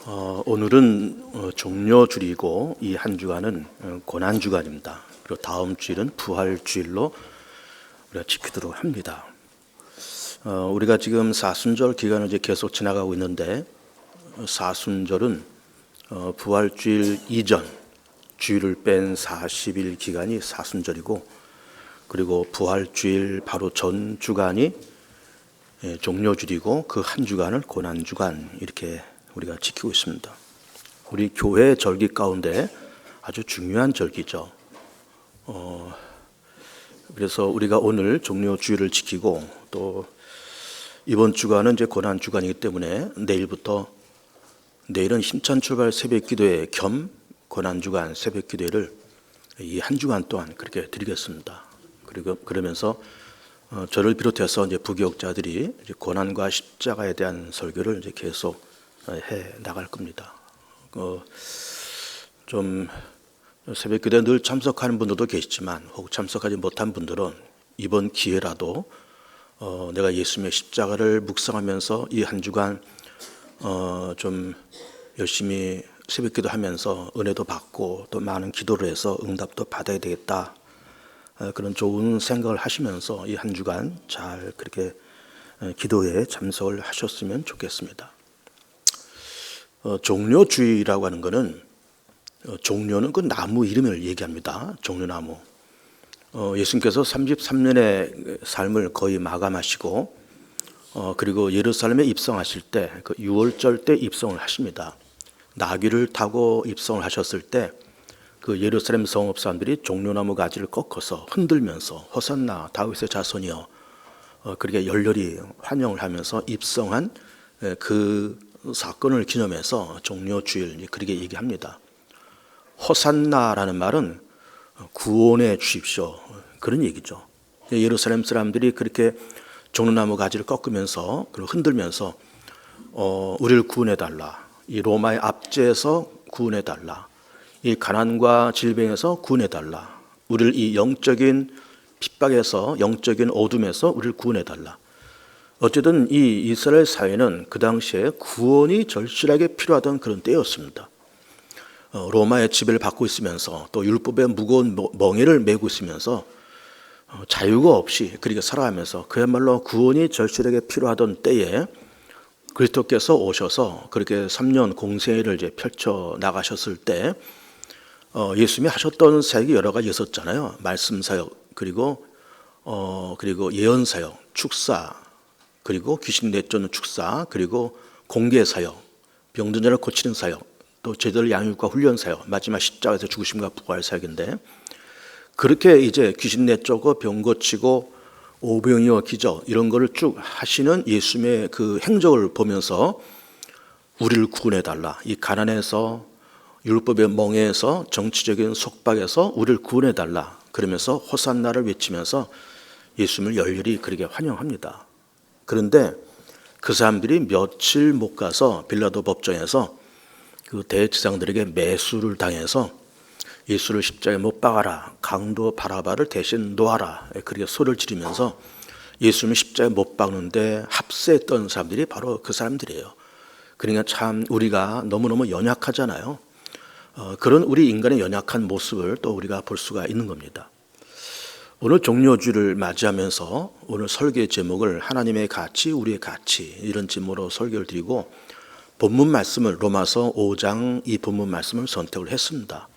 오늘은 종료주일이고 이 한 주간은 고난주간입니다. 그리고 다음 주일은 부활주일로 우리가 지키도록 합니다. 우리가 지금 사순절 기간을 이제 계속 지나가고 있는데 사순절은 부활주일 이전 주일을 뺀 40일 기간이 사순절이고, 그리고 부활주일 바로 전 주간이 종료주일이고 그 한 주간을 고난주간 이렇게 우리가 지키고 있습니다. 우리 교회 절기 가운데 아주 중요한 절기죠. 그래서 우리가 오늘 종료주일을 지키고 또 이번 주간은 이제 고난 주간이기 때문에 내일은 힘찬 출발 새벽기도회 겸 고난 주간 새벽기도회를 이 한 주간 동안 그렇게 드리겠습니다. 그리고 그러면서 저를 비롯해서 이제 부교육자들이 이제 고난과 십자가에 대한 설교를 이제 계속 해 나갈 겁니다. 좀 새벽기도에 늘 참석하는 분들도 계시지만 혹 참석하지 못한 분들은 이번 기회라도 내가 예수님의 십자가를 묵상하면서 이 한 주간 좀 열심히 새벽기도 하면서 은혜도 받고 또 많은 기도를 해서 응답도 받아야 되겠다, 그런 좋은 생각을 하시면서 이 한 주간 잘 그렇게 기도에 참석을 하셨으면 좋겠습니다. 종료주의라고 하는 것은 종료는 그 나무 이름을 얘기합니다. 종료나무. 예수님께서 33년의 삶을 거의 마감하시고 그리고 예루살렘에 입성하실 때 그 유월절 때 입성을 하십니다. 나귀를 타고 입성을 하셨을 때 그 예루살렘 성읍 사람들이 종려나무 가지를 꺾어서 흔들면서 호산나 다윗의 자손이여 그렇게 열렬히 환영을 하면서 입성한 그 사건을 기념해서 종료주일 그렇게 얘기합니다. 호산나라는 말은 구원해 주십시오, 그런 얘기죠. 예루살렘 사람들이 그렇게 종려나무 가지를 꺾으면서 그리고 흔들면서 우리를 구원해 달라, 이 로마의 압제에서 구원해 달라, 이 가난과 질병에서 구원해 달라, 우리를 이 영적인 핍박에서 영적인 어둠에서 우리를 구원해 달라. 어쨌든 이 이스라엘 사회는 그 당시에 구원이 절실하게 필요하던 그런 때였습니다. 로마의 지배를 받고 있으면서 또 율법의 무거운 멍에를 메고 있으면서 자유가 없이 그렇게 살아가면서 그야말로 구원이 절실하게 필요하던 때에 그리스도께서 오셔서 그렇게 3년 공생애를 이제 펼쳐 나가셨을 때 예수님이 하셨던 사역이 여러 가지 있었잖아요. 말씀 사역, 그리고 예언 사역, 축사, 그리고 귀신 내쫓는 축사, 그리고 공개 사역, 병든 자를 고치는 사역, 또 제자들 양육과 훈련 사역, 마지막 십자가에서 죽으심과 부활 사역인데, 그렇게 이제 귀신 내쫓고 병 고치고 오병이어 기적 이런 거를 쭉 하시는 예수님의 그 행적을 보면서 우리를 구원해 달라, 이 가난에서 율법의 멍에에서 정치적인 속박에서 우리를 구원해 달라 그러면서 호산나를 외치면서 예수님을 열렬히 그렇게 환영합니다. 그런데 그 사람들이 며칠 못 가서 빌라도 법정에서 그 대제사장들에게 매수를 당해서 예수를 십자가에 못 박아라, 강도 바라바를 대신 놓아라, 그렇게 소리를 지르면서 예수님을 십자가에 못 박는데 합세했던 사람들이 바로 그 사람들이에요. 그러니까 참 우리가 너무너무 연약하잖아요. 그런 우리 인간의 연약한 모습을 또 우리가 볼 수가 있는 겁니다. 오늘 종료주를 맞이하면서 오늘 설교의 제목을 하나님의 가치, 우리의 가치, 이런 제목으로 설교를 드리고 본문 말씀을 로마서 5장 이 본문 말씀을 선택을 했습니다.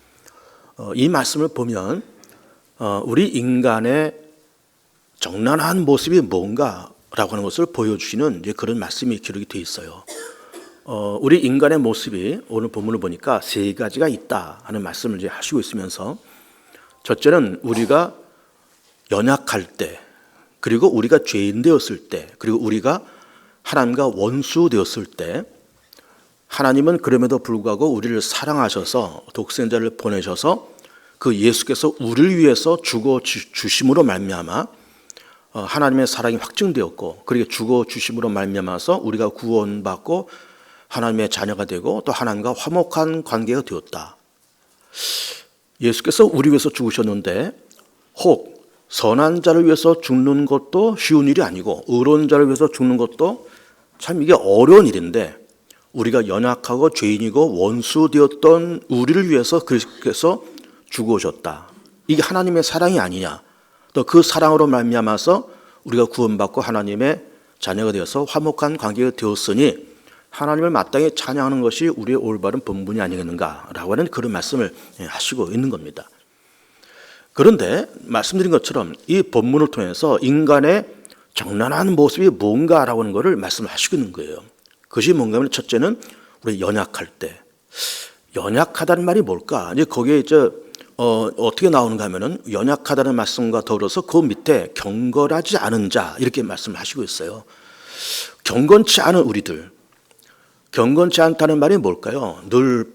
이 말씀을 보면 우리 인간의 정난한 모습이 뭔가라고 하는 것을 보여주시는 이제 그런 말씀이 기록이 되어 있어요. 우리 인간의 모습이 오늘 본문을 보니까 세 가지가 있다 하는 말씀을 이제 하시고 있으면서, 첫째는 우리가 연약할 때, 그리고 우리가 죄인 되었을 때, 그리고 우리가 하나님과 원수 되었을 때 하나님은 그럼에도 불구하고 우리를 사랑하셔서 독생자를 보내셔서 그 예수께서 우리를 위해서 죽어 주심으로 말미암아 하나님의 사랑이 확증되었고, 그렇게 죽어 주심으로 말미암아서 우리가 구원받고 하나님의 자녀가 되고 또 하나님과 화목한 관계가 되었다. 예수께서 우리 위해서 죽으셨는데 혹 선한 자를 위해서 죽는 것도 쉬운 일이 아니고 의로운 자를 위해서 죽는 것도 참 이게 어려운 일인데 우리가 연약하고 죄인이고 원수 되었던 우리를 위해서 그리스도께서 죽어오셨다. 이게 하나님의 사랑이 아니냐. 또 그 사랑으로 말미암아서 우리가 구원받고 하나님의 자녀가 되어서 화목한 관계가 되었으니 하나님을 마땅히 찬양하는 것이 우리의 올바른 본분이 아니겠는가라고 하는 그런 말씀을 하시고 있는 겁니다. 그런데 말씀드린 것처럼 이 본문을 통해서 인간의 정난한 모습이 뭔가라고 하는 것을 말씀하시고 있는 거예요. 그것이 뭔가 하면 첫째는 우리 연약할 때. 연약하다는 말이 뭘까? 이제 거기에 이제 어떻게 나오는가 하면은 연약하다는 말씀과 더불어서 그 밑에 경건하지 않은 자 이렇게 말씀하시고 있어요. 경건치 않은 우리들. 경건치 않다는 말이 뭘까요? 늘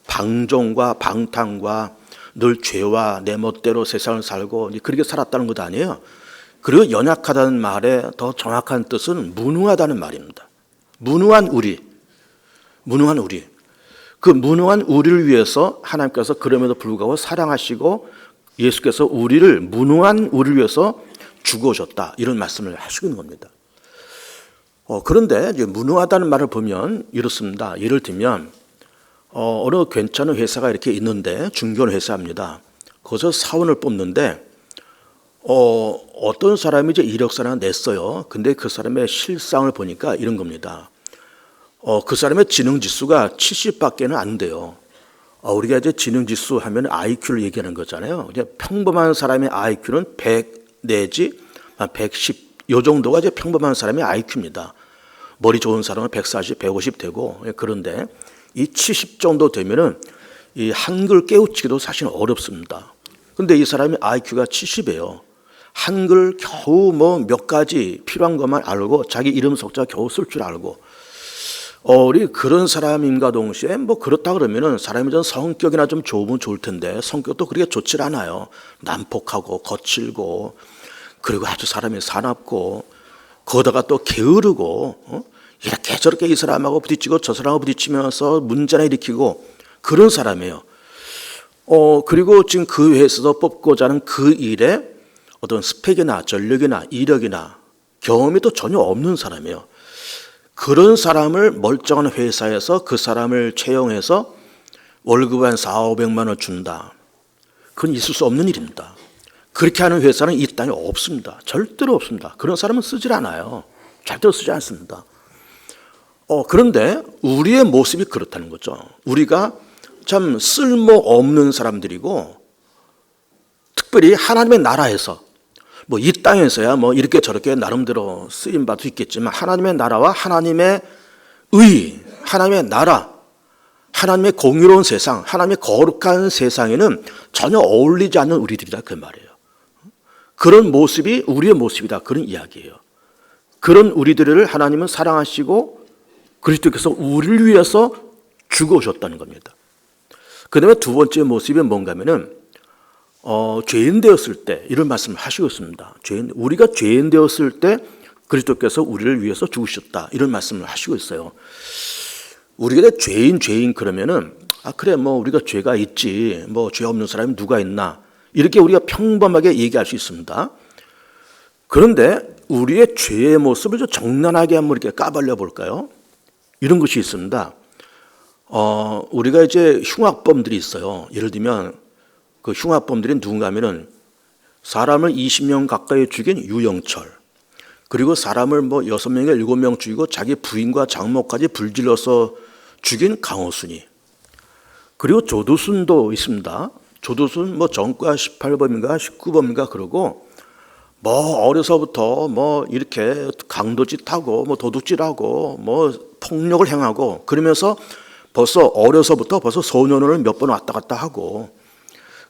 방종과 방탕과 늘 죄와 내 멋대로 세상을 살고 그렇게 살았다는 것 아니에요. 그리고 연약하다는 말의 더 정확한 뜻은 무능하다는 말입니다. 무능한 우리. 그 무능한 우리를 위해서 하나님께서 그럼에도 불구하고 사랑하시고 예수께서 무능한 우리를 위해서 죽어오셨다. 이런 말씀을 하시고 있는 겁니다. 그런데 이제 무능하다는 말을 보면 이렇습니다. 예를 들면 어느 괜찮은 회사가 이렇게 있는데 중견 회사입니다. 거기서 사원을 뽑는데 어떤 사람이 이제 이력서를 하나 냈어요. 근데 그 사람의 실상을 보니까 이런 겁니다. 그 사람의 지능지수가 70밖에는 안 돼요. 우리가 이제 지능지수 하면 IQ를 얘기하는 거잖아요. 이제 평범한 사람의 IQ는 100 내지 110 이 정도가 이제 평범한 사람의 IQ입니다. 머리 좋은 사람은 140, 150 되고 그런데 이 70 정도 되면은 이 한글 깨우치기도 사실 어렵습니다. 근데 이 사람이 IQ가 70이에요. 한글 겨우 뭐 몇 가지 필요한 것만 알고 자기 이름 석자 겨우 쓸 줄 알고 우리 그런 사람인가 동시에 뭐 그렇다 그러면은 사람이 좀 성격이나 좀 좋으면 좋을 텐데 성격도 그렇게 좋질 않아요. 난폭하고 거칠고 그리고 아주 사람이 사납고 거기다가 또 게으르고 이렇게 저렇게 이 사람하고 부딪히고 저 사람하고 부딪히면서 문제나 일으키고 그런 사람이에요. 그리고 지금 그 회사에서 뽑고자 하는 그 일에 어떤 스펙이나 전력이나 이력이나 경험이 또 전혀 없는 사람이에요. 그런 사람을 멀쩡한 회사에서 그 사람을 채용해서 월급 한 400~500만 원 준다. 그건 있을 수 없는 일입니다. 그렇게 하는 회사는 이 땅에 없습니다. 절대로 없습니다. 그런 사람은 쓰질 않아요. 절대로 쓰지 않습니다. 그런데 우리의 모습이 그렇다는 거죠. 우리가 참 쓸모없는 사람들이고 특별히 하나님의 나라에서 뭐 이 땅에서야 뭐 이렇게 저렇게 나름대로 쓰임 받을 수 있겠지만 하나님의 나라와 하나님의 의, 하나님의 나라, 하나님의 공의로운 세상, 하나님의 거룩한 세상에는 전혀 어울리지 않는 우리들이다 그 말이에요. 그런 모습이 우리의 모습이다 그런 이야기예요. 그런 우리들을 하나님은 사랑하시고 그리스도께서 우리를 위해서 죽어오셨다는 겁니다. 그 다음에 두 번째 모습이 뭔가 하면은 죄인 되었을 때 이런 말씀을 하시고 있습니다. 우리가 죄인 되었을 때 그리스도께서 우리를 위해서 죽으셨다 이런 말씀을 하시고 있어요. 우리가 죄인 그러면은 그래 뭐 우리가 죄가 있지 뭐 죄 없는 사람이 누가 있나 이렇게 우리가 평범하게 얘기할 수 있습니다. 그런데 우리의 죄의 모습을 좀 정난하게 한번 이렇게 까발려 볼까요? 이런 것이 있습니다. 우리가 이제 흉악범들이 있어요. 예를 들면 그 흉악범들이 누군가 하면은 사람을 20명 가까이 죽인 유영철, 그리고 사람을 뭐 6명에 7명 죽이고 자기 부인과 장모까지 불질러서 죽인 강호순이, 그리고 조두순도 있습니다. 조두순 뭐 전과 18범인가 19범인가 그러고 뭐 어려서부터 뭐 이렇게 강도짓하고 뭐 도둑질하고 뭐 폭력을 행하고 그러면서 벌써 어려서부터 벌써 소년원을 몇 번 왔다 갔다 하고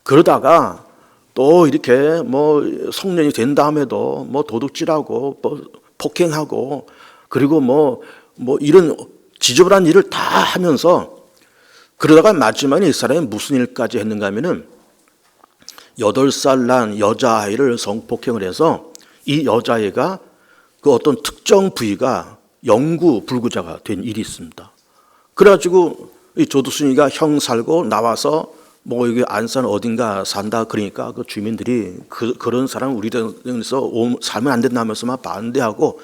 그러다가 또 이렇게 뭐 성년이 된 다음에도 뭐 도둑질하고 뭐 폭행하고 그리고 뭐 이런 지저분한 일을 다 하면서 그러다가 마지막에 이 사람이 무슨 일까지 했는가 하면은 8살 난 여자아이를 성폭행을 해서 이 여자아이가 그 어떤 특정 부위가 영구 불구자가 된 일이 있습니다. 그래가지고 이 조두순이가 형 살고 나와서 뭐 여기 안산 어딘가 산다 그러니까 그 주민들이 그런 사람 우리 동네에서 살면 안 된다면서 막 반대하고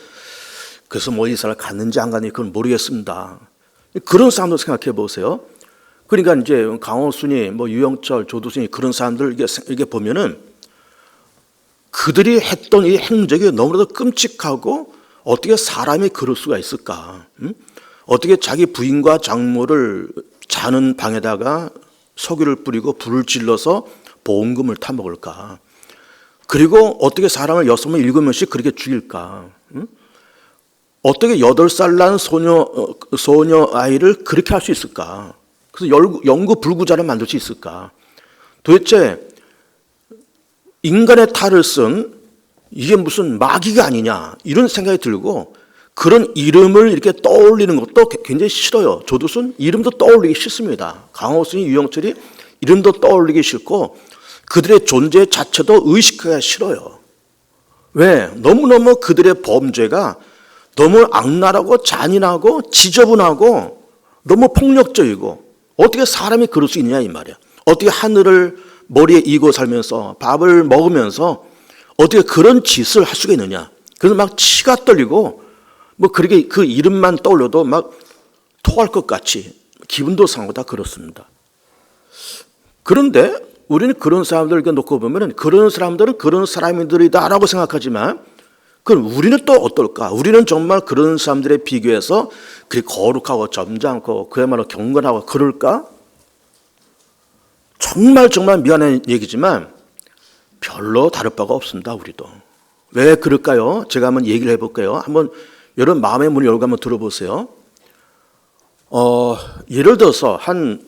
그래서 뭐 이 사람 갔는지 안 갔는지 그건 모르겠습니다. 그런 사람들 생각해 보세요. 그러니까 이제 강호순이, 뭐 유영철, 조두순이 그런 사람들 이게 보면은 그들이 했던 이 행적이 너무나도 끔찍하고 어떻게 사람이 그럴 수가 있을까? 어떻게 자기 부인과 장모를 자는 방에다가 석유를 뿌리고 불을 질러서 보험금을 타먹을까? 그리고 어떻게 사람을 6명, 7명씩 그렇게 죽일까? 어떻게 8살 난 소녀 아이를 그렇게 할 수 있을까? 그래서 영구 불구자를 만들 수 있을까? 도대체 인간의 탈을 쓴 이게 무슨 마귀가 아니냐 이런 생각이 들고 그런 이름을 이렇게 떠올리는 것도 굉장히 싫어요. 조두순 이름도 떠올리기 싫습니다. 강호순이, 유영철이 이름도 떠올리기 싫고 그들의 존재 자체도 의식하기가 싫어요. 왜? 너무너무 그들의 범죄가 너무 악랄하고 잔인하고 지저분하고 너무 폭력적이고 어떻게 사람이 그럴 수 있냐 이 말이야. 어떻게 하늘을 머리에 이고 살면서 밥을 먹으면서 어떻게 그런 짓을 할 수가 있느냐. 그래서 막 치가 떨리고 뭐 그렇게 그 이름만 떠올려도 막 토할 것 같이 기분도 상하고 다 그렇습니다. 그런데 우리는 그런 사람들을 놓고 보면 그런 사람들은 그런 사람들이다라고 생각하지만 그럼 우리는 또 어떨까? 우리는 정말 그런 사람들에 비교해서 그렇게 거룩하고 점잖고 그야말로 경건하고 그럴까? 정말 미안한 얘기지만 별로 다를 바가 없습니다. 우리도. 왜 그럴까요? 제가 한번 얘기를 해볼게요. 한번 여러분 마음의 문을 열고 한번 들어보세요. 예를 들어서 한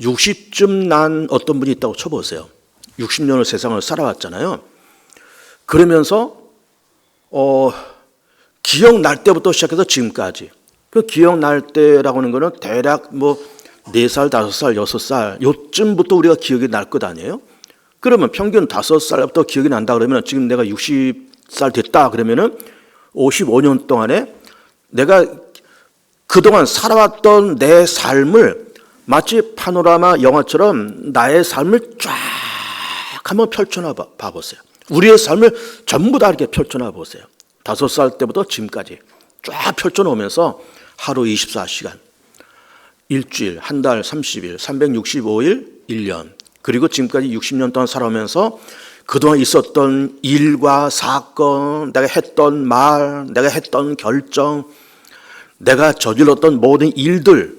60쯤 난 어떤 분이 있다고 쳐보세요. 60년을 세상을 살아왔잖아요. 그러면서 기억날 때부터 시작해서 지금까지 그 기억날 때라고 하는 거는 대략 뭐 4살, 5살, 6살 요쯤부터 우리가 기억이 날 것 아니에요? 그러면 평균 5살부터 기억이 난다 그러면 지금 내가 60살 됐다 그러면은 55년 동안에 내가 그동안 살아왔던 내 삶을 마치 파노라마 영화처럼 나의 삶을 쫙 한번 펼쳐놔 봐보세요. 우리의 삶을 전부 다 이렇게 펼쳐놔 보세요. 5살 때부터 지금까지 쫙 펼쳐놓으면서 하루 24시간, 일주일, 한 달 30일, 365일, 1년 그리고 지금까지 60년 동안 살아오면서 그동안 있었던 일과 사건, 내가 했던 말, 내가 했던 결정, 내가 저질렀던 모든 일들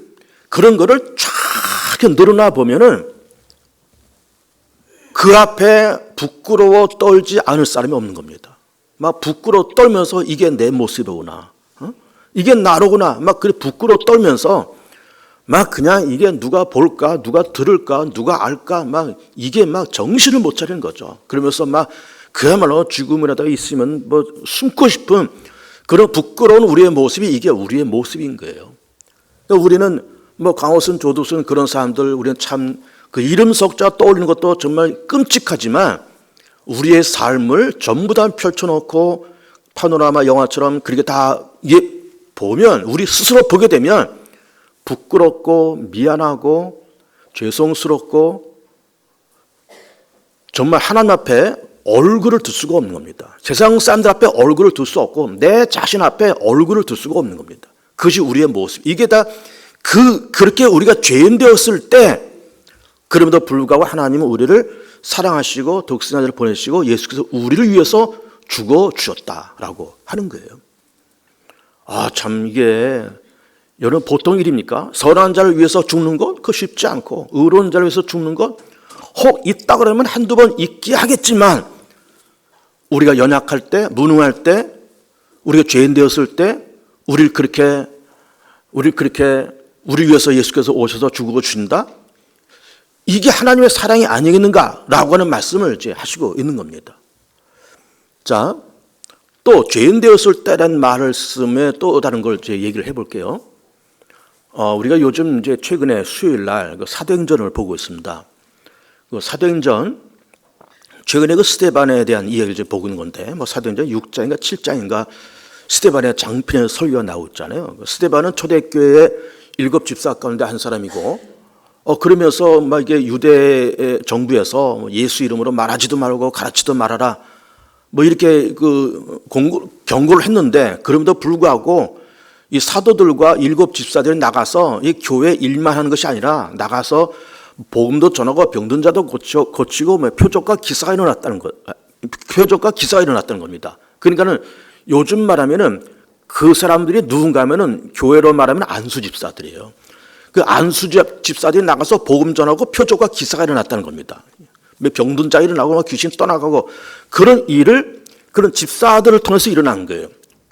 그런 거를 쫙 늘어나 보면은 그 앞에 부끄러워 떨지 않을 사람이 없는 겁니다. 막 부끄러워 떨면서 이게 내 모습이구나. 이게 나로구나. 막 그래 부끄러워 떨면서 막 그냥 이게 누가 볼까, 누가 들을까, 누가 알까, 막 이게 막 정신을 못 차리는 거죠. 그러면서 막 그야말로 죽음이라도 있으면 뭐 숨고 싶은 그런 부끄러운 우리의 모습이 이게 우리의 모습인 거예요. 그러니까 우리는 뭐 강호순, 조두순 그런 사람들 우리는 참 그 이름 석자 떠올리는 것도 정말 끔찍하지만 우리의 삶을 전부 다 펼쳐놓고 파노라마 영화처럼 그렇게 다 보면 우리 스스로 보게 되면 부끄럽고 미안하고 죄송스럽고 정말 하나님 앞에 얼굴을 둘 수가 없는 겁니다. 세상 사람들 앞에 얼굴을 둘 수 없고 내 자신 앞에 얼굴을 둘 수가 없는 겁니다. 그것이 우리의 모습. 이게 다 그렇게 우리가 죄인 되었을 때 그럼에도 불구하고 하나님은 우리를 사랑하시고 독생자를 보내시고 예수께서 우리를 위해서 죽어 주셨다라고 하는 거예요. 참 이게 여러분 보통 일입니까? 선한 자를 위해서 죽는 것? 그거 쉽지 않고 의로운 자를 위해서 죽는 것? 혹 있다 그러면 한두 번 있기 하겠지만 우리가 연약할 때, 무능할 때, 우리가 죄인 되었을 때 우리 위해서 예수께서 오셔서 죽어 주신다? 이게 하나님의 사랑이 아니겠는가라고 하는 말씀을 이제 하시고 있는 겁니다. 자, 또 죄인 되었을 때라는 말을 쓰면 또 다른 걸 이제 얘기를 해볼게요. 우리가 요즘 이제 최근에 수요일 날 사도행전을 보고 있습니다. 그 사도행전 최근에 그 스데반에 대한 이야기를 이제 보고 있는 건데 뭐 사도행전 6장인가 7장인가 스데반의 장편의 설교가 나오고 있잖아요. 스데반은 초대교회의 7집사 가운데 한 사람이고 그러면서 막 이게 유대 정부에서 예수 이름으로 말하지도 말고 가르치도 말아라 뭐 이렇게 경고를 했는데 그럼에도 불구하고 이 사도들과 일곱 집사들이 나가서 이 교회 일만 하는 것이 아니라 나가서 복음도 전하고 병든 자도 고치고 표적과 기사가 일어났다는 것, 표적과 기사가 일어났다는 겁니다. 그러니까는 요즘 말하면은 그 사람들이 누군가 하면은 교회로 말하면 안수 집사들이에요. 그 안수 집사들이 나가서 복음 전하고 표적과 기사가 일어났다는 겁니다. 병든 자 일어나고 귀신 떠나가고 그런 일을 그런 집사들을 통해서 일어난 거예요.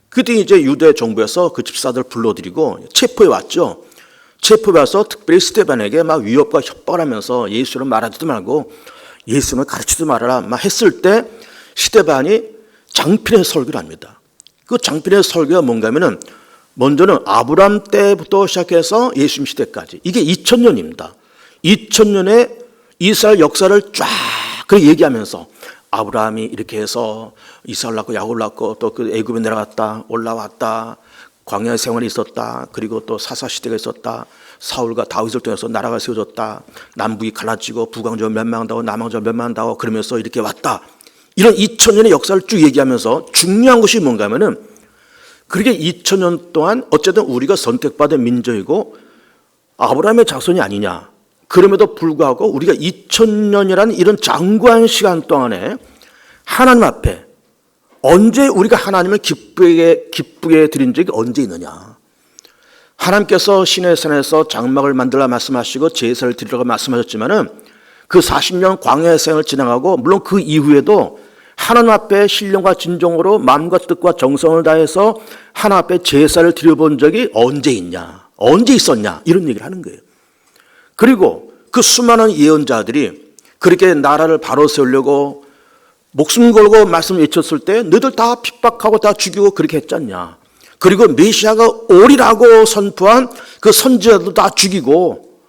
그때 이제 유대 정부에서 그 집사들 불러들이고 체포해 왔죠. 체포해 와서 특별히 스데반에게 막 위협과 협박을 하면서 예수를 말하지도 말고 예수를 가르치지도 말아라 막 했을 때 스데반이 장필의 설교를 합니다. 그 장필의 설교가 뭔가 하면은 먼저는 아브라함 때부터 시작해서 예수님 시대까지 이게 2000년입니다. 2000년의 이스라엘 역사를 쫙 얘기하면서 아브라함이 이렇게 해서 이삭을 낳고 야곱을 낳고 또 그 애굽에 내려갔다 올라왔다 광야 생활이 있었다 그리고 또 사사 시대가 있었다 사울과 다윗을 통해서 나라가 세워졌다 남북이 갈라지고 북왕조가 멸망한다고 남왕조가 멸망한다고 그러면서 이렇게 왔다 이런 2000년의 역사를 쭉 얘기하면서 중요한 것이 뭔가 하면은 그렇게 2000년 동안 어쨌든 우리가 선택받은 민족이고 아브라함의 자손이 아니냐 그럼에도 불구하고 우리가 2000년이라는 이런 장구한 시간 동안에 하나님 앞에 언제 우리가 하나님을 기쁘게 드린 적이 언제 있느냐. 하나님께서 시내 산에서 장막을 만들라 말씀하시고 제사를 드리라고 말씀하셨지만은 그 40년 광야의 생을 지나가고 물론 그 이후에도 하나님 앞에 신령과 진정으로 마음과 뜻과 정성을 다해서 하나님 앞에 제사를 드려본 적이 언제 있냐. 언제 있었냐. 이런 얘기를 하는 거예요. 그리고 그 수많은 예언자들이 그렇게 나라를 바로 세우려고 목숨 걸고 말씀 외쳤을 때 너희들 다 핍박하고 다 죽이고 그렇게 했잖냐. 그리고 메시아가 오리라고 선포한 그 선지자도 다 죽이고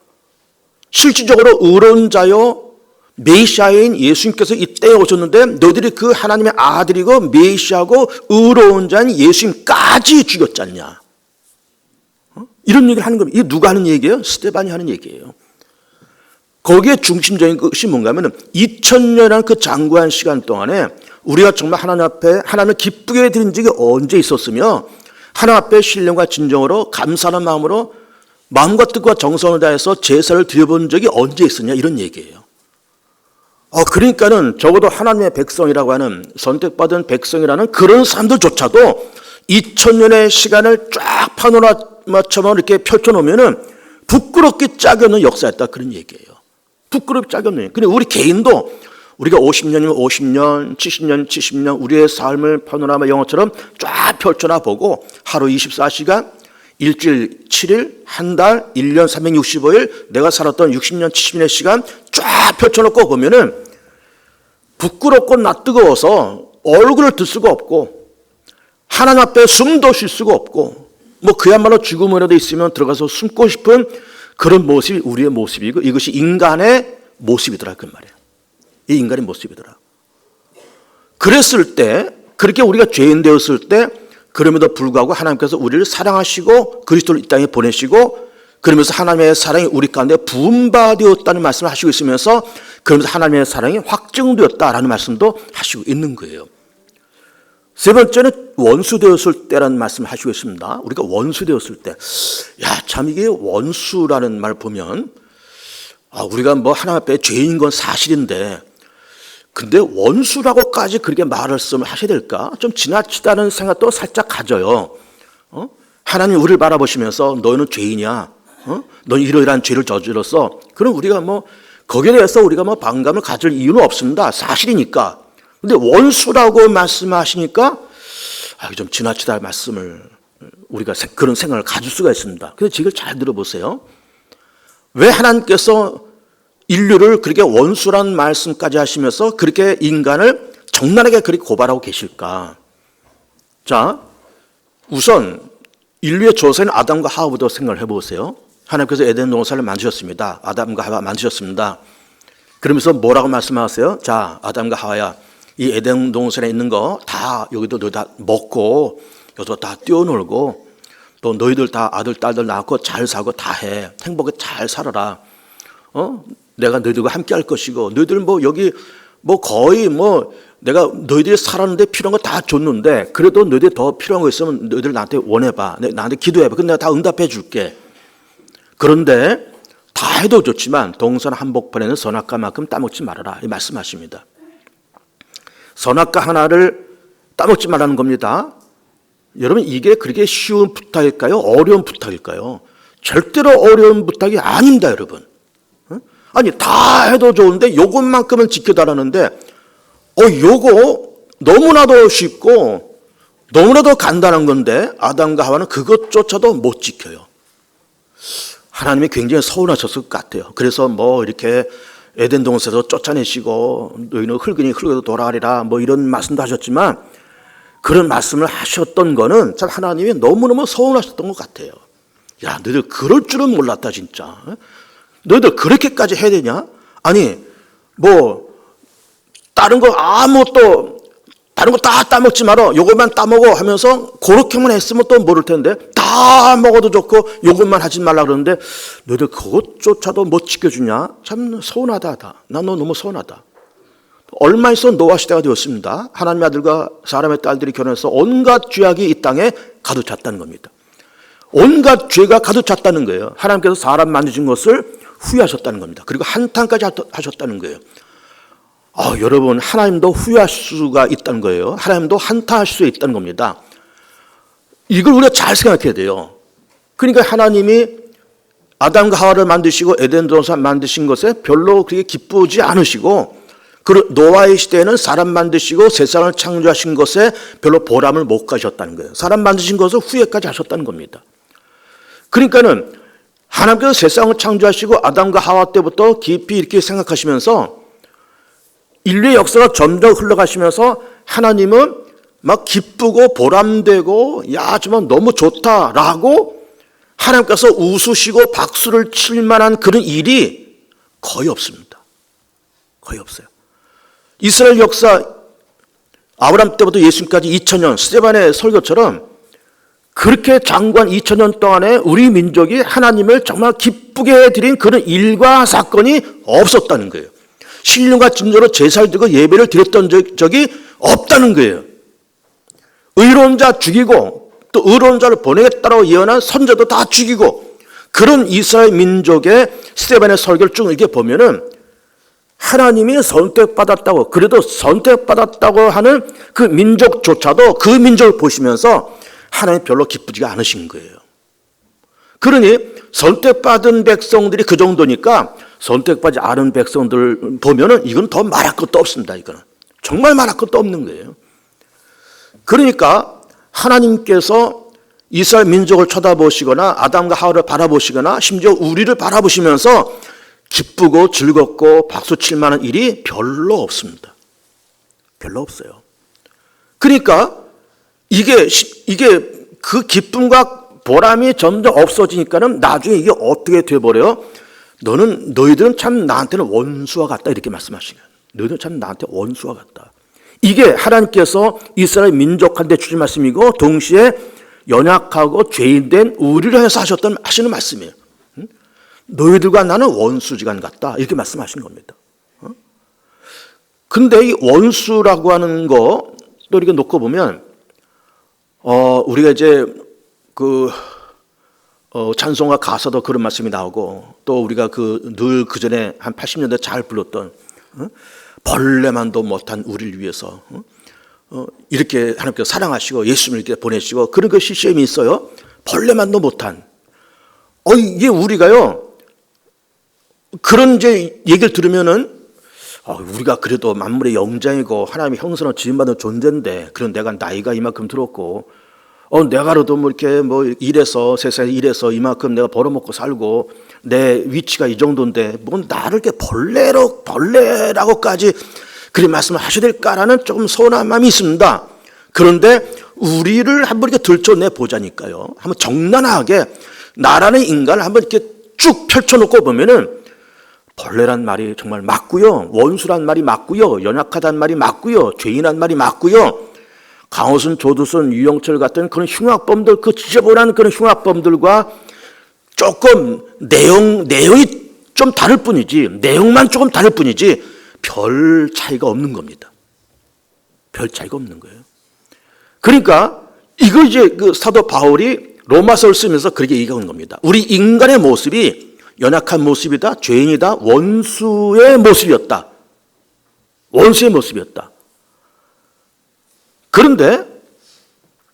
실질적으로 의로운 자요 메시아인 예수님께서 이 때에 오셨는데 너희들이 그 하나님의 아들이고 메시아고 의로운 자인 예수님까지 죽였잖냐. 이런 얘기를 하는 겁니다. 이게 누가 하는 얘기예요? 스데반이 하는 얘기예요. 거기에 중심적인 것이 뭔가 하면 2000년이라는 그 장구한 시간 동안에 우리가 정말 하나님 앞에 하나님을 기쁘게 드린 적이 언제 있었으며 하나님 앞에 신령과 진정으로 감사하는 마음으로 마음과 뜻과 정성을 다해서 제사를 드려본 적이 언제 있었냐 이런 얘기예요. 그러니까는 적어도 하나님의 백성이라고 하는 선택받은 백성이라는 그런 사람들조차도 2000년의 시간을 쫙 파노라마처럼 이렇게 펼쳐놓으면은 부끄럽게 짝이 없는 역사였다 그런 얘기예요. 부끄럽게 짝이 없는. 근데 우리 개인도 우리가 50년이면 50년, 70년, 70년 우리의 삶을 파노라마 영화처럼 쫙 펼쳐나 보고 하루 24시간, 일주일 7일, 한 달, 1년 365일 내가 살았던 60년, 70년의 시간 쫙 펼쳐놓고 보면은 부끄럽고 낯뜨거워서 얼굴을 들 수가 없고 하나님 앞에 숨도 쉴 수가 없고 그야말로 죽음이라도 있으면 들어가서 숨고 싶은 그런 모습이 우리의 모습이고 이것이 인간의 모습이더라 그 말이에요. 이 인간의 모습이더라. 그랬을 때 그렇게 우리가 죄인 되었을 때 그럼에도 불구하고 하나님께서 우리를 사랑하시고 그리스도를 이 땅에 보내시고 그러면서 하나님의 사랑이 우리 가운데 부음받았다는 말씀을 하시고 있으면서 그러면서 하나님의 사랑이 확증되었다라는 말씀도 하시고 있는 거예요. 세 번째는 원수 되었을 때라는 말씀을 하시고 있습니다. 우리가 원수 되었을 때. 참 이게 원수라는 말 보면 우리가 하나님 앞에 죄인인 건 사실인데 근데 원수라고까지 그렇게 말씀을 하셔야 될까? 좀 지나치다는 생각도 살짝 가져요. 하나님 우리를 바라보시면서 너희는 죄인이야. 너는 이러이러한 죄를 저질렀어. 그럼 우리가 거기에 대해서 우리가 반감을 가질 이유는 없습니다. 사실이니까. 근데 원수라고 말씀하시니까 좀 지나치다 말씀을 우리가 그런 생각을 가질 수가 있습니다. 그래서 지금 잘 들어보세요. 왜 하나님께서 인류를 그렇게 원수란 말씀까지 하시면서 그렇게 인간을 적나라하게 그렇게 고발하고 계실까? 자, 우선 인류의 조상인 아담과 하와부터 생각을 해보세요. 하나님께서 에덴 동산을 만드셨습니다. 아담과 하와 만드셨습니다. 그러면서 뭐라고 말씀하세요? 자, 아담과 하와야, 이 에덴 동산에 있는 거 다 여기도 너 다 먹고 여기도 다 뛰어놀고 또 너희들 다 아들 딸들 낳고 잘 사고 다 해. 행복하게 잘 살아라. 내가 너희들과 함께 할 것이고 너희들 여기 뭐 거의 뭐 내가 너희들이 살았는데 필요한 거 다 줬는데 그래도 너희들이 더 필요한 거 있으면 너희들 나한테 원해봐. 나한테 기도해봐. 그럼 내가 다 응답해 줄게. 그런데 다 해도 좋지만 동선 한복판에는 선악과만큼 따먹지 말아라. 이 말씀하십니다. 선악과 하나를 따먹지 말라는 겁니다. 여러분 이게 그렇게 쉬운 부탁일까요? 어려운 부탁일까요? 절대로 어려운 부탁이 아닙니다, 여러분. 아니 다 해도 좋은데 요것만큼은 지켜달라는데 요거 너무나도 쉽고 너무나도 간단한 건데 아담과 하와는 그것조차도 못 지켜요. 하나님이 굉장히 서운하셨을 것 같아요. 그래서 뭐 이렇게 에덴 동산에서 쫓아내시고 너희는 흙이니 흙으로 돌아가리라 뭐 이런 말씀도 하셨지만 그런 말씀을 하셨던 거는 참 하나님이 너무너무 서운하셨던 것 같아요. 야, 너희들 그럴 줄은 몰랐다 진짜. 너희들 그렇게까지 해야 되냐? 아니 뭐 다른 거 아무것도 다른 거 다 따먹지 마라. 요것만 따먹어 하면서 그렇게만 했으면 또 모를 텐데 다 먹어도 좋고 요것만 하지 말라 그러는데 너희들 그것조차도 못 지켜주냐? 참 서운하다. 난 너 너무 서운하다. 얼마 있어 노아 시대가 되었습니다. 하나님의 아들과 사람의 딸들이 결혼해서 온갖 죄악이 이 땅에 가득 찼다는 겁니다. 온갖 죄가 가득 찼다는 거예요. 하나님께서 사람 만드신 것을 후회하셨다는 겁니다. 그리고 한탄까지 하셨다는 거예요. 여러분 하나님도 후회할 수가 있다는 거예요. 하나님도 한탄할 수 있다는 겁니다. 이걸 우리가 잘 생각해야 돼요. 그러니까 하나님이 아담과 하와를 만드시고 에덴 동산 만드신 것에 별로 그렇게 기쁘지 않으시고 노아의 시대에는 사람 만드시고 세상을 창조하신 것에 별로 보람을 못 가셨다는 거예요. 사람 만드신 것을 후회까지 하셨다는 겁니다. 그러니까는 하나님께서 세상을 창조하시고 아담과 하와 때부터 깊이 이렇게 생각하시면서 인류의 역사가 점점 흘러가시면서 하나님은 막 기쁘고 보람되고 야 정말 너무 좋다라고 하나님께서 웃으시고 박수를 칠 만한 그런 일이 거의 없습니다. 거의 없어요. 이스라엘 역사 아브라함 때부터 예수님까지 2000년 스데반의 설교처럼 그렇게 장관 2000년 동안에 우리 민족이 하나님을 정말 기쁘게 해드린 그런 일과 사건이 없었다는 거예요. 신령과 진정으로 제사를 드리고 예배를 드렸던 적이 없다는 거예요. 의로운 자 죽이고 또 의로운 자를 보내겠다고 예언한 선자도 다 죽이고 그런 이스라엘 민족의 스데반의 설교를 쭉 이렇게 보면은 하나님이 선택받았다고 그래도 선택받았다고 하는 그 민족조차도 그 민족을 보시면서 하나님 별로 기쁘지가 않으신 거예요. 그러니 선택받은 백성들이 그 정도니까 선택받지 않은 백성들 보면은 이건 더 말할 것도 없습니다. 이거는 정말 말할 것도 없는 거예요. 그러니까 하나님께서 이스라엘 민족을 쳐다보시거나 아담과 하와를 바라보시거나 심지어 우리를 바라보시면서 기쁘고 즐겁고 박수 칠 만한 일이 별로 없습니다. 별로 없어요. 그러니까 이게 그 기쁨과 보람이 점점 없어지니까는 나중에 이게 어떻게 돼버려요? 너희들은 참 나한테는 원수와 같다 이렇게 말씀하시는 거예요. 너희들은 참 나한테 원수와 같다. 이게 하나님께서 이스라엘 민족한테 주신 말씀이고 동시에 연약하고 죄인된 우리를 향해서 하시는 말씀이에요. 너희들과 나는 원수지간 같다 이렇게 말씀하신 겁니다. 근데 이 원수라고 하는 거 또 이렇게 놓고 보면 우리가 이제 찬송가 가사도 그런 말씀이 나오고 또 우리가 늘 그 전에 한 80년대 잘 불렀던 벌레만도 못한 우리를 위해서 이렇게 하나님께서 사랑하시고 예수님을 이렇게 보내시고 그런 그 시스템이 있어요. 벌레만도 못한 이게 우리가요 그런 이제 얘기를 들으면은 우리가 그래도 만물의 영장이고 하나님의 형상으로 지음받은 존재인데 그런 내가 나이가 이만큼 들었고 내가라도 뭐 이렇게 뭐 일해서 세상에 일해서 이만큼 내가 벌어먹고 살고 내 위치가 이 정도인데 뭔 나를 이렇게 벌레라고까지 그런 말씀을 하셔야 될까라는 조금 서운한 마음이 있습니다. 그런데 우리를 한번 이렇게 들춰내 보자니까요. 한번 정난하게 나라는 인간을 한번 이렇게 쭉 펼쳐놓고 보면은 벌레란 말이 정말 맞고요. 원수란 말이 맞고요. 연약하단 말이 맞고요. 죄인한 말이 맞고요. 강호순, 조두순, 유영철 같은 그런 흉악범들, 그 지저분한 그런 흉악범들과 조금 내용이 좀 다를 뿐이지, 내용만 조금 다를 뿐이지, 별 차이가 없는 겁니다. 별 차이가 없는 거예요. 그러니까 이걸 이제 그 사도 바울이 로마서를 쓰면서 그렇게 얘기하는 겁니다. 우리 인간의 모습이 연약한 모습이다, 죄인이다, 원수의 모습이었다. 원수의 모습이었다. 그런데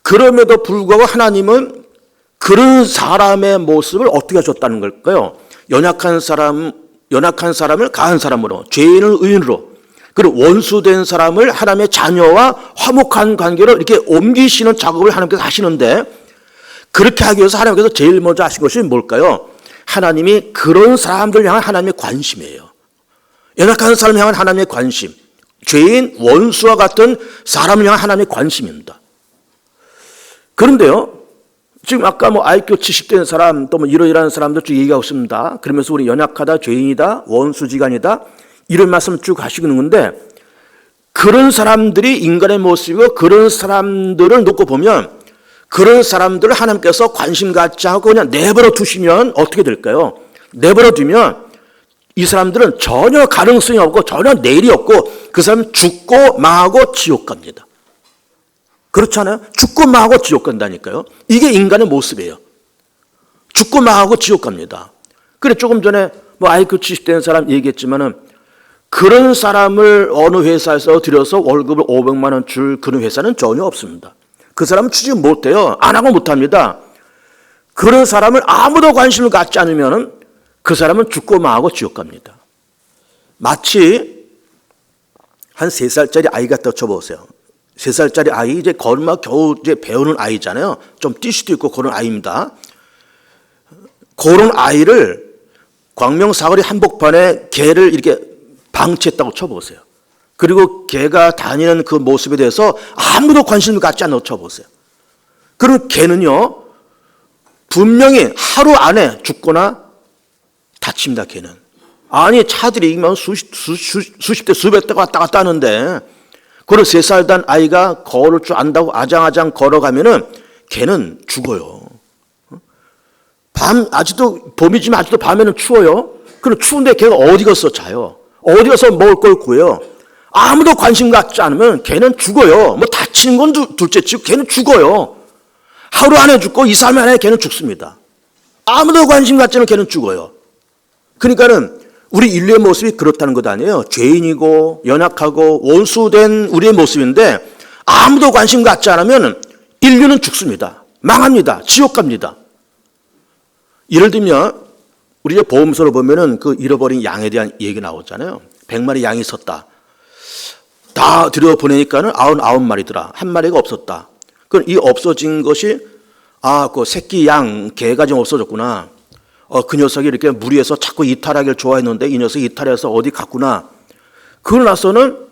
그럼에도 불구하고 하나님은 그런 사람의 모습을 어떻게 하셨다는 걸까요? 연약한 사람을 강한 사람으로, 죄인을 의인으로, 그리고 원수된 사람을 하나님의 자녀와 화목한 관계로 이렇게 옮기시는 작업을 하나님께서 하시는데, 그렇게 하기 위해서 하나님께서 제일 먼저 하신 것이 뭘까요? 하나님이 그런 사람들 향한 하나님의 관심이에요. 연약한 사람을 향한 하나님의 관심, 죄인, 원수와 같은 사람을 향한 하나님의 관심입니다. 그런데요, 지금 아까 IQ 70된 사람, 또 이러이러한 사람들 쭉 얘기하고 있습니다. 그러면서 우리 연약하다, 죄인이다, 원수지간이다, 이런 말씀 쭉 하시는 건데, 그런 사람들이 인간의 모습이고 그런 사람들을 놓고 보면 그런 사람들을 하나님께서 관심 갖지 않고 그냥 내버려 두시면 어떻게 될까요? 내버려 두면 이 사람들은 전혀 가능성이 없고 전혀 내일이 없고 그 사람은 죽고 망하고 지옥 갑니다. 그렇지 않아요? 죽고 망하고 지옥 간다니까요. 이게 인간의 모습이에요. 죽고 망하고 지옥 갑니다. 그래 조금 전에 IQ 70된 사람 얘기했지만은 그런 사람을 어느 회사에서 들여서 월급을 500만 원 줄 그런 회사는 전혀 없습니다. 그 사람은 취직 못해요. 안 하고 못합니다. 그런 사람을 아무도 관심을 갖지 않으면 그 사람은 죽고 망하고 지옥 갑니다. 마치 한 3살짜리 아이 갖다 쳐보세요. 3살짜리 아이, 이제 걸음마 겨우 이제 배우는 아이잖아요. 좀 뛸 수도 있고 그런 아이입니다. 그런 아이를 광명사거리 한복판에 개를 이렇게 방치했다고 쳐보세요. 그리고 개가 다니는 그 모습에 대해서 아무도 관심을 갖지 않는 쳐보세요. 그리고 개는요, 분명히 하루 안에 죽거나 다칩니다, 개는. 아니, 차들이 수십 대, 수백 대가 왔다 갔다 하는데, 그런 3살 단 아이가 걸을 줄 안다고 아장아장 걸어가면은 개는 죽어요. 아직도, 봄이지만 아직도 밤에는 추워요. 그럼 추운데 개가 어디 가서 자요? 어디 가서 먹을 걸 구해요? 아무도 관심 갖지 않으면 걔는 죽어요. 다치는 건 둘째치고 걔는 죽어요. 하루 안에 죽고 2, 3일 안에 걔는 죽습니다. 아무도 관심 갖지 않으면 걔는 죽어요. 그러니까는 우리 인류의 모습이 그렇다는 것 아니에요. 죄인이고 연약하고 원수된 우리의 모습인데 아무도 관심 갖지 않으면 인류는 죽습니다. 망합니다. 지옥 갑니다. 예를 들면 우리가 보험서를 보면은 그 잃어버린 양에 대한 얘기 나오잖아요. 100마리 양이 있었다. 다 들여보내니까는 99마리더라. 한 마리가 없었다. 그럼 이 없어진 것이 그 새끼 양 개가 좀 없어졌구나. 그 녀석이 이렇게 무리해서 자꾸 이탈하기를 좋아했는데 이 녀석이 이탈해서 어디 갔구나. 그러고 나서는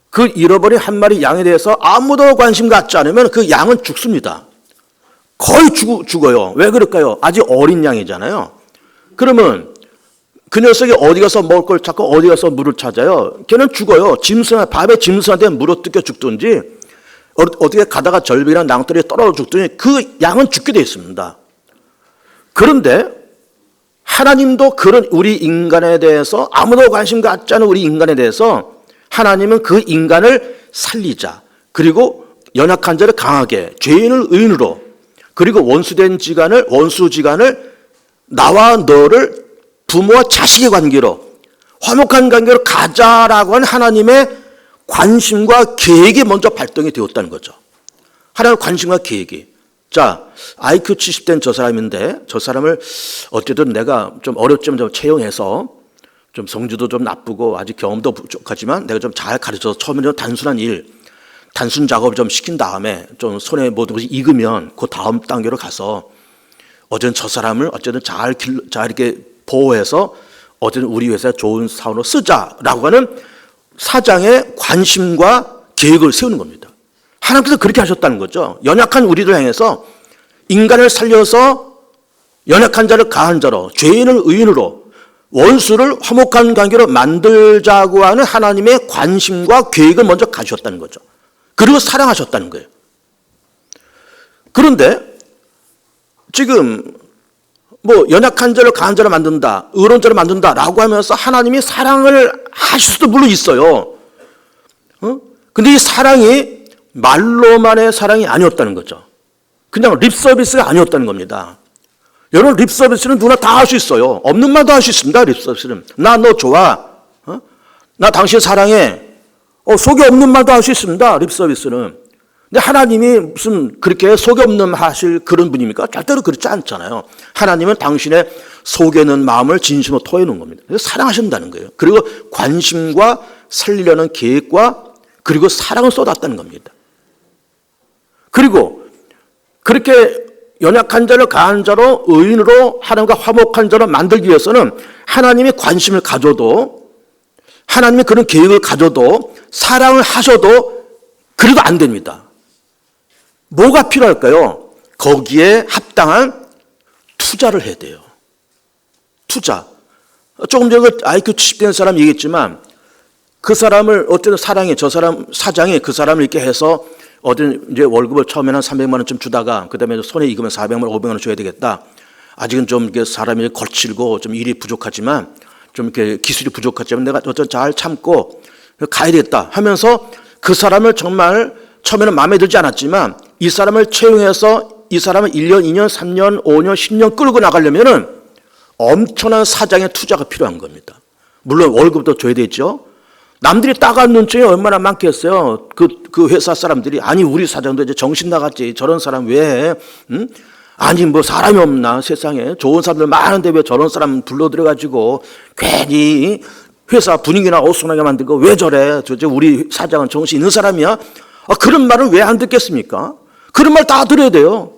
그 잃어버린 한 마리 양에 대해서 아무도 관심 갖지 않으면 그 양은 죽습니다. 거의 죽어요. 왜 그럴까요? 아직 어린 양이잖아요. 그러면 그 녀석이 어디 가서 먹을 걸 찾고 어디 가서 물을 찾아요? 걔는 죽어요. 밤에 짐승한테 물어 뜯겨 죽든지 어떻게 가다가 절벽이나 낭떠러리에 떨어져 죽든지 그 양은 죽게 되어 있습니다. 그런데 하나님도 그런 우리 인간에 대해서 아무도 관심 갖지 않은 우리 인간에 대해서 하나님은 그 인간을 살리자. 그리고 연약한 자를 강하게, 죄인을 의인으로, 그리고 원수지간을 나와 너를 부모와 자식의 관계로 화목한 관계로 가자라고 하는 하나님의 관심과 계획이 먼저 발동이 되었다는 거죠. 하나님의 관심과 계획이. 자, IQ 70된 저 사람인데 저 사람을 어쨌든 내가 좀 어렵지만 좀 채용해서 좀 성질도 좀 나쁘고 아직 경험도 부족하지만 내가 좀 잘 가르쳐서 처음에는 단순 작업을 좀 시킨 다음에 좀 손에 모든 것이 익으면 그 다음 단계로 가서 어쨌든 저 사람을 어쨌든 잘 이렇게 보호해서 어쨌든 우리 회사에 좋은 사원으로 쓰자라고 하는 사장의 관심과 계획을 세우는 겁니다. 하나님께서 그렇게 하셨다는 거죠. 연약한 우리들 향해서 인간을 살려서 연약한 자를 강한 자로, 죄인을 의인으로, 원수를 화목한 관계로 만들자고 하는 하나님의 관심과 계획을 먼저 가주셨다는 거죠. 그리고 사랑하셨다는 거예요. 그런데 지금 뭐 연약한 자를 강한 자로 만든다, 의로운 자로 만든다라고 하면서 하나님이 사랑을 하실 수도 물론 있어요. 근데 이 사랑이 말로만의 사랑이 아니었다는 거죠. 그냥 립 서비스가 아니었다는 겁니다. 여러분, 립 서비스는 누구나 다 할 수 있어요. 없는 말도 할 수 있습니다. 립 서비스는. 나 너 좋아. 나 당신 사랑해. 속에 없는 말도 할 수 있습니다. 립 서비스는. 근데 하나님이 무슨 그렇게 속에 없는 말 하실 그런 분입니까? 절대로 그렇지 않잖아요. 하나님은 당신의 속에 있는 마음을 진심으로 토해놓은 겁니다. 그래서 사랑하신다는 거예요. 그리고 관심과 살리려는 계획과 그리고 사랑을 쏟았다는 겁니다. 그리고 그렇게 연약한 자를 강한 자로 의인으로 하나님과 화목한 자로 만들기 위해서는 하나님이 관심을 가져도 하나님이 그런 계획을 가져도 사랑을 하셔도 그래도 안 됩니다. 뭐가 필요할까요? 거기에 합당한 투자를 해야 돼요. 투자. 조금 전에 IQ 70된 사람 얘기했지만 그 사람을 어쨌든 사랑해. 저 사람 사장이 그 사람을 이렇게 해서 어떤 이제 월급을 처음에는 한 300만 원쯤 주다가 그다음에 손에 익으면 400만 원, 500만 원 줘야 되겠다. 아직은 좀 이렇게 사람이 거칠고 좀 일이 부족하지만 좀 이렇게 기술이 부족하지만 내가 어쨌든 잘 참고 가야 되겠다 하면서 그 사람을 정말 처음에는 마음에 들지 않았지만 이 사람을 채용해서 이 사람을 1년, 2년, 3년, 5년, 10년 끌고 나가려면은 엄청난 사장의 투자가 필요한 겁니다. 물론 월급도 줘야 되죠. 남들이 따가운 눈총이 얼마나 많겠어요. 그 회사 사람들이 아니 우리 사장도 이제 정신 나갔지. 저런 사람 왜 해? 응? 아니 뭐 사람이 없나 세상에. 좋은 사람들 많은데 왜 저런 사람 불러들여가지고 괜히 회사 분위기나 어수선하게 만들고 왜 저래. 우리 사장은 정신 있는 사람이야. 그런 말을 왜 안 듣겠습니까? 그런 말 다 들어야 돼요.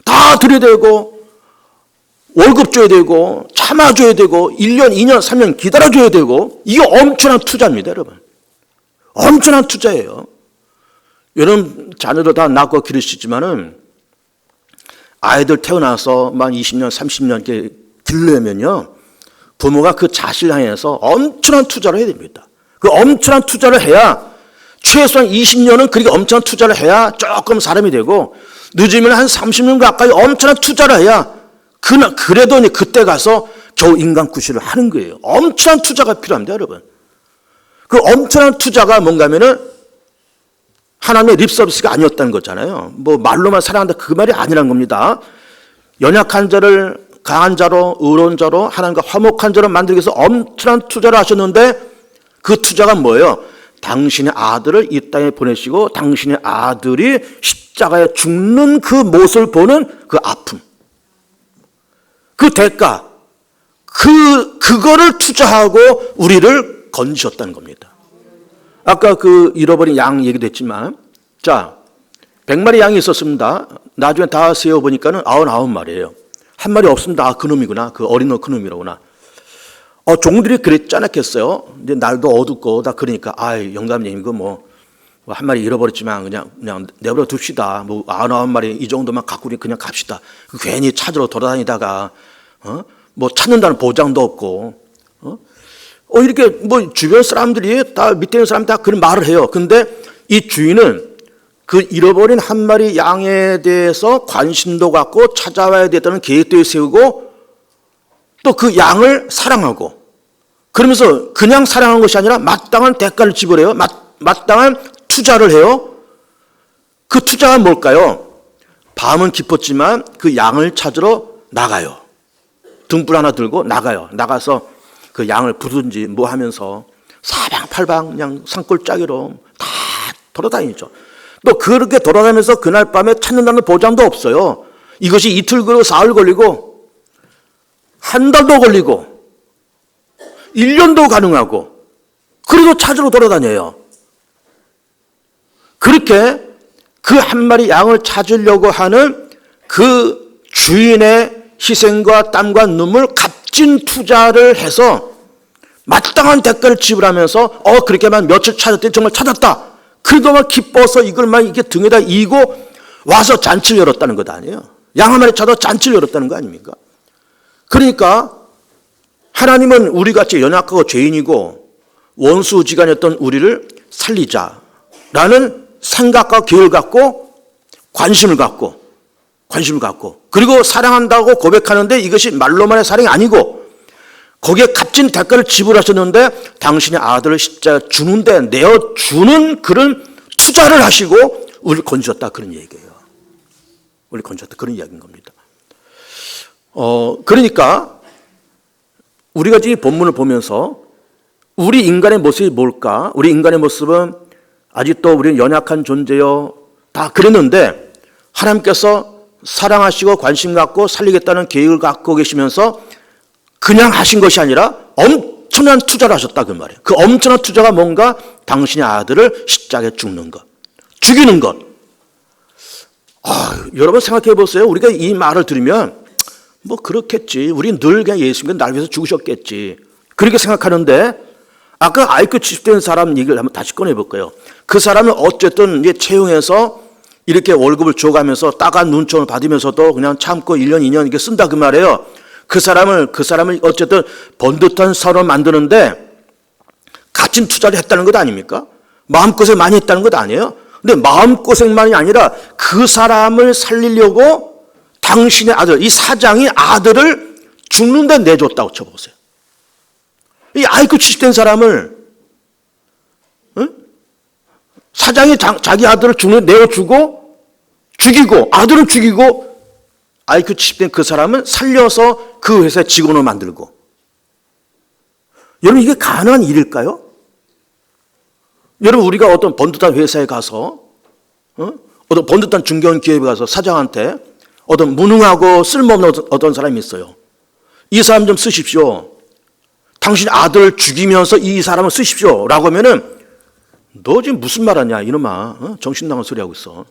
다 들어야 되고 월급 줘야 되고 참아줘야 되고 1년, 2년, 3년 기다려줘야 되고 이게 엄청난 투자입니다. 여러분. 엄청난 투자예요. 여러분 자녀들 다 낳고 기르시지만은 아이들 태어나서 만 20년, 30년 이렇게 길러면요 부모가 그 자식을 향해서 엄청난 투자를 해야 됩니다. 그 엄청난 투자를 해야 최소한 20년은 그렇게 엄청난 투자를 해야 조금 사람이 되고 늦으면 한 30년 가까이 엄청난 투자를 해야 그래도 그때 가서 겨우 인간 구실을 하는 거예요. 엄청난 투자가 필요합니다, 여러분. 그 엄청난 투자가 뭔가 하면은 하나님의 립 서비스가 아니었다는 거잖아요. 뭐 말로만 사랑한다 그 말이 아니란 겁니다. 연약한 자를 강한 자로 의로운 자로 하나님과 화목한 자로 만들기 위해서 엄청난 투자를 하셨는데 그 투자가 뭐예요? 당신의 아들을 이 땅에 보내시고 당신의 아들이 십자가에 죽는 그 모습을 보는 그 아픔, 그 대가, 그거를 투자하고 우리를 건지셨다는 겁니다. 아까 그 잃어버린 양 얘기도 했지만, 자, 100마리 양이 있었습니다. 나중에 다 세어보니까는 99마리예요. 한 마리 없습니다. 그놈이구나. 그 어린 놈 그놈이로구나. 종들이 그랬지 않았겠어요? 이제 날도 어둡고 다 그러니까 영감님 이거 뭐 한 마리 잃어버렸지만 그냥 내버려 둡시다. 뭐 99마리 이 정도만 갖고 그냥 갑시다. 괜히 찾으러 돌아다니다가 뭐 찾는다는 보장도 없고 이렇게 뭐 주변 사람들이 다 밑에 있는 사람이 다 그런 말을 해요. 근데 이 주인은 그 잃어버린 한 마리 양에 대해서 관심도 갖고 찾아와야 되다는 계획도 세우고 또 그 양을 사랑하고 그러면서 그냥 사랑한 것이 아니라 마땅한 대가를 지불해요. 마땅한 투자를 해요. 그 투자가 뭘까요? 밤은 깊었지만 그 양을 찾으러 나가요. 등불 하나 들고 나가요. 나가서 그 양을 부든지 뭐 하면서 사방팔방 그냥 산골짜기로 다 돌아다니죠. 또 그렇게 돌아다니면서 그날 밤에 찾는다는 보장도 없어요. 이것이 이틀 걸리고 사흘 걸리고 한 달도 걸리고 1년도 가능하고 그래도 찾으러 돌아다녀요. 그렇게 그 한 마리 양을 찾으려고 하는 그 주인의 희생과 땀과 눈물 값진 투자를 해서 마땅한 대가를 지불하면서 그렇게만 며칠 찾았더니 정말 찾았다. 그래도만 기뻐서 이걸만 이렇게 등에다 이고 와서 잔치를 열었다는 것 아니에요. 양 한 마리 찾아 잔치를 열었다는 거 아닙니까? 그러니까 하나님은 우리같이 연약하고 죄인이고 원수지간이었던 우리를 살리자라는 생각과 계획을 갖고 관심을 갖고 관심을 갖고, 그리고 사랑한다고 고백하는데 이것이 말로만의 사랑이 아니고 거기에 값진 대가를 지불하셨는데 당신의 아들을 십자가에 주는데 내어주는 그런 투자를 하시고 우리를 건지셨다, 그런 얘기예요. 우리를 건지셨다, 그런 이야기인 겁니다. 그러니까 우리가 이 본문을 보면서 우리 인간의 모습이 뭘까? 우리 인간의 모습은 아직도 우리는 연약한 존재요, 다 그랬는데 하나님께서 사랑하시고 관심 갖고 살리겠다는 계획을 갖고 계시면서 그냥 하신 것이 아니라 엄청난 투자를 하셨다, 그 말이에요. 그 엄청난 투자가 뭔가 당신의 아들을 십자가에 죽는 것, 죽이는 것. 여러분 생각해 보세요. 우리가 이 말을 들으면 뭐 그렇겠지, 우리 늘 그냥 예수님께서 날 위해서 죽으셨겠지, 그렇게 생각하는데 아까 IQ 70된 사람 얘기를 한번 다시 꺼내볼 거예요. 그 사람은 어쨌든 채용해서 이렇게 월급을 줘가면서 따가운 눈총을 받으면서도 그냥 참고 1년, 2년 이렇게 쓴다, 그 말이에요. 그 사람을 어쨌든 번듯한 사람을 만드는데 값진 투자를 했다는 것 아닙니까? 마음고생 많이 했다는 것 아니에요? 근데 마음고생만이 아니라 그 사람을 살리려고 당신의 아들, 이 사장이 아들을 죽는데 내줬다고 쳐보세요. 이 IQ 70된 사람을 사장이 자기 아들을 죽는데 내어주고 죽이고, 아들을 죽이고 IQ 70된 그 사람은 살려서 그 회사의 직원을 만들고. 여러분, 이게 가능한 일일까요? 여러분, 우리가 어떤 번듯한 회사에 가서 어떤 번듯한 중견 기업에 가서 사장한테 어떤 무능하고 쓸모없는 어떤 사람이 있어요. 이 사람 좀 쓰십시오, 당신 아들을 죽이면서 이 사람을 쓰십시오 라고 하면은 너 지금 무슨 말 하냐 이놈아, 정신 나간 소리 하고 있어,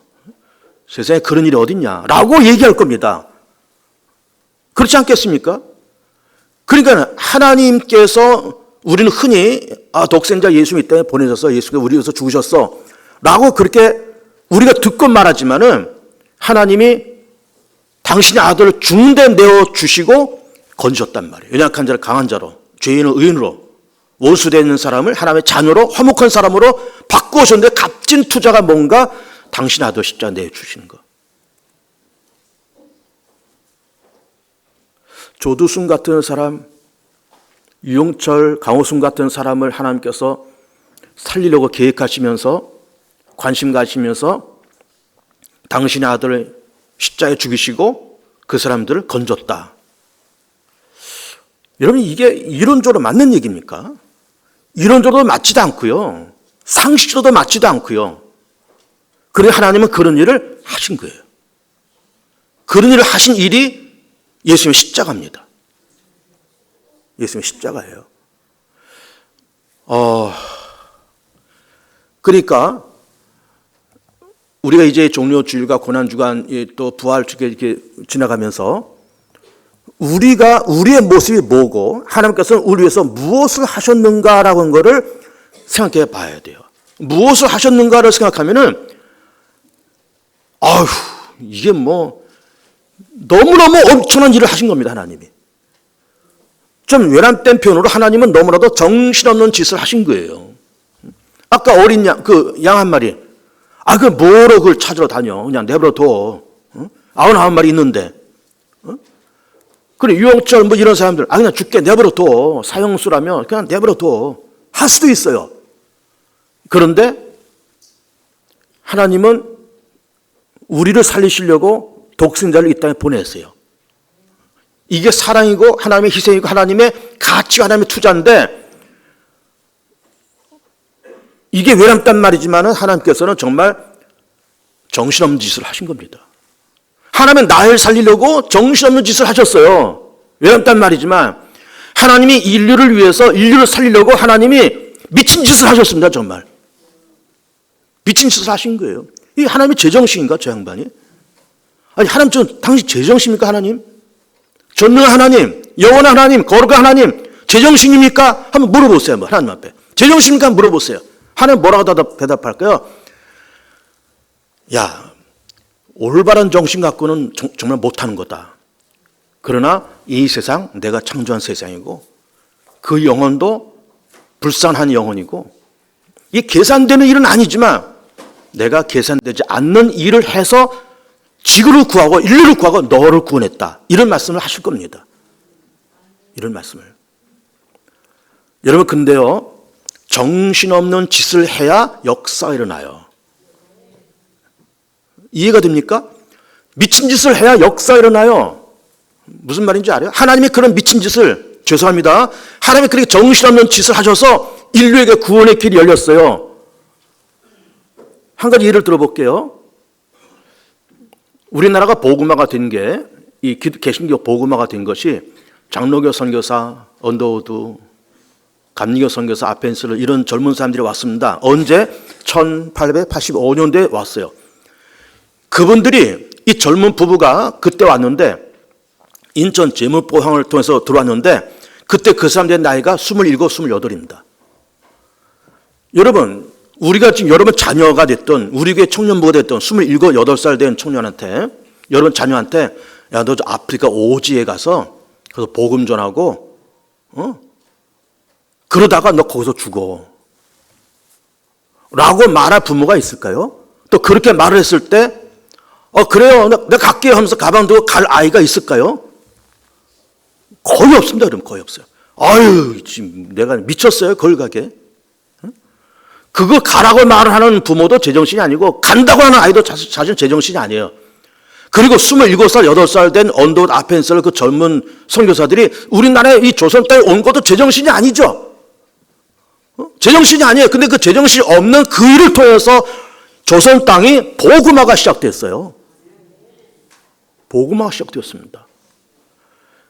세상에 그런 일이 어딨냐 라고 얘기할 겁니다. 그렇지 않겠습니까? 그러니까 하나님께서, 우리는 흔히 독생자 예수 이 땅에 보내셔서 예수가 우리 위해서 죽으셨어 라고 그렇게 우리가 듣고 말하지만은 하나님이 당신의 아들을 죽는 데 내어주시고 건지셨단 말이에요. 연약한 자를 강한 자로, 죄인을 의인으로, 원수되어 있는 사람을 하나님의 자녀로, 화목한 사람으로 바꾸셨는데 값진 투자가 뭔가 당신의 아들 십자가에 내주시는 것. 조두순 같은 사람, 유영철, 강호순 같은 사람을 하나님께서 살리려고 계획하시면서 관심 가시면서 당신의 아들을 십자가에 죽이시고 그 사람들을 건졌다. 여러분, 이게 이론적으로 맞는 얘기입니까? 이론적으로 맞지도 않고요, 상식적으로도 맞지도 않고요. 그래서 하나님은 그런 일을 하신 거예요. 그런 일을 하신 일이 예수님의 십자가입니다. 예수님의 십자가예요. 그러니까 우리가 이제 종료주일과 고난주간 또 부활주일 이렇게 지나가면서 우리의 모습이 뭐고 하나님께서는 우리 위해서 무엇을 하셨는가라고 하는 것을 생각해 봐야 돼요. 무엇을 하셨는가를 생각하면은 이게 뭐 너무너무 엄청난 일을 하신 겁니다, 하나님이. 좀 외람된 표현으로 하나님은 너무나도 정신없는 짓을 하신 거예요. 아까 어린 양, 그 양 한 마리, 그 뭐로 그걸 찾으러 다녀, 그냥 내버려 둬. 99마리 있는데. 그래, 유영철 뭐 이런 사람들, 그냥 죽게 내버려 둬. 사형수라면 그냥 내버려 둬. 할 수도 있어요. 그런데 하나님은 우리를 살리시려고 독생자를 이 땅에 보냈어요. 이게 사랑이고 하나님의 희생이고 하나님의 가치가 하나님의 투자인데, 이게 외람단 말이지만 하나님께서는 정말 정신없는 짓을 하신 겁니다. 하나님은 나를 살리려고 정신없는 짓을 하셨어요. 외람단 말이지만 하나님이 인류를 위해서, 인류를 살리려고 하나님이 미친 짓을 하셨습니다. 정말 미친 짓을 하신 거예요. 이 하나님의 제정신인가, 저 양반이? 아니, 하나님, 당신 제정신입니까, 하나님? 전능한 하나님, 영원한 하나님, 거룩한 하나님, 제정신입니까? 한번 물어보세요. 하나님 앞에. 제정신입니까? 한번 물어보세요. 하나님 뭐라고 대답할까요? 야, 올바른 정신 갖고는 정말 못하는 거다. 그러나 이 세상, 내가 창조한 세상이고 그 영혼도 불쌍한 영혼이고, 이게 계산되는 일은 아니지만 내가 계산되지 않는 일을 해서 지구를 구하고 인류를 구하고 너를 구원했다. 이런 말씀을 하실 겁니다. 이런 말씀을. 여러분 근데요, 정신없는 짓을 해야 역사가 일어나요. 이해가 됩니까? 미친 짓을 해야 역사가 일어나요. 무슨 말인지 알아요? 하나님이 그런 미친 짓을, 죄송합니다, 하나님이 그렇게 정신없는 짓을 하셔서 인류에게 구원의 길이 열렸어요. 한 가지 예를 들어볼게요. 우리나라가 복음화가 된 게, 이 개신교 복음화가 된 것이 장로교 선교사, 언더우드, 감리교 선교사, 아펜스를 이런 젊은 사람들이 왔습니다. 언제? 1885년도에 왔어요. 그분들이, 이 젊은 부부가 그때 왔는데 인천 제물포항을 통해서 들어왔는데 그때 그 사람들의 나이가 27, 28입니다. 여러분, 우리가 지금 여러분 자녀가 됐던, 우리 교회 청년부가 됐던 27, 8살 된 청년한테, 여러분 자녀한테, 야, 너 저 아프리카 오지에 가서 그래서 복음 전하고, 그러다가 너 거기서 죽어. 라고 말할 부모가 있을까요? 또 그렇게 말을 했을 때, 그래요, 내가 갈게요 하면서 가방 들고 갈 아이가 있을까요? 거의 없습니다. 그럼 거의 없어요. 아유, 지금 내가 미쳤어요, 거기 가게. 그거 가라고 말을 하는 부모도 제정신이 아니고 간다고 하는 아이도 사실 제정신이 아니에요. 그리고 27살, 8살 된 언더우드 아펜셀 그 젊은 선교사들이 우리나라에 이 조선 땅에 온 것도 제정신이 아니죠. 제정신이 아니에요. 근데 그 제정신이 없는 그 일을 통해서 조선 땅이 복음화가 시작됐어요. 복음화가 시작되었습니다.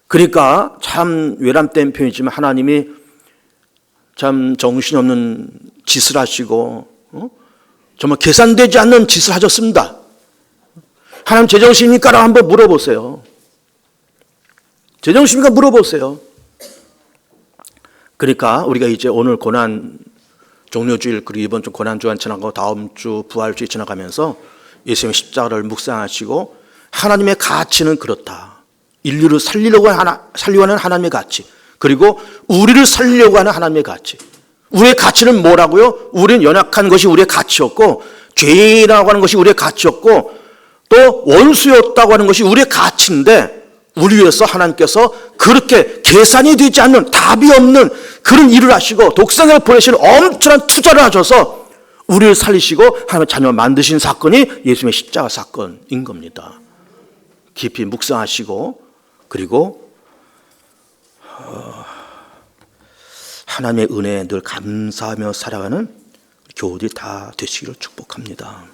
그러니까 참 외람된 표현이지만 하나님이 참 정신없는 짓을 하시고 정말 계산되지 않는 짓을 하셨습니다. 하나님 제정신입니까라고 한번 물어보세요. 제정신입니까? 물어보세요. 그러니까 우리가 이제 오늘 고난 종료주일, 그리고 이번 주 고난주간 지나고 다음 주 부활주일 지나가면서 예수님의 십자가를 묵상하시고 하나님의 가치는 그렇다. 인류를 살리려고 하는 하나님의 가치, 그리고 우리를 살리려고 하는 하나님의 가치. 우리의 가치는 뭐라고요? 우리는 연약한 것이 우리의 가치였고, 죄인이라고 하는 것이 우리의 가치였고, 또 원수였다고 하는 것이 우리의 가치인데, 우리 위해서 하나님께서 그렇게 계산이 되지 않는, 답이 없는 그런 일을 하시고 독생을 보내시는 엄청난 투자를 하셔서 우리를 살리시고 하나님의 자녀 만드신 사건이 예수님의 십자가 사건인 겁니다. 깊이 묵상하시고, 그리고 하나님의 은혜에 늘 감사하며 살아가는 교우들이 다 되시기를 축복합니다.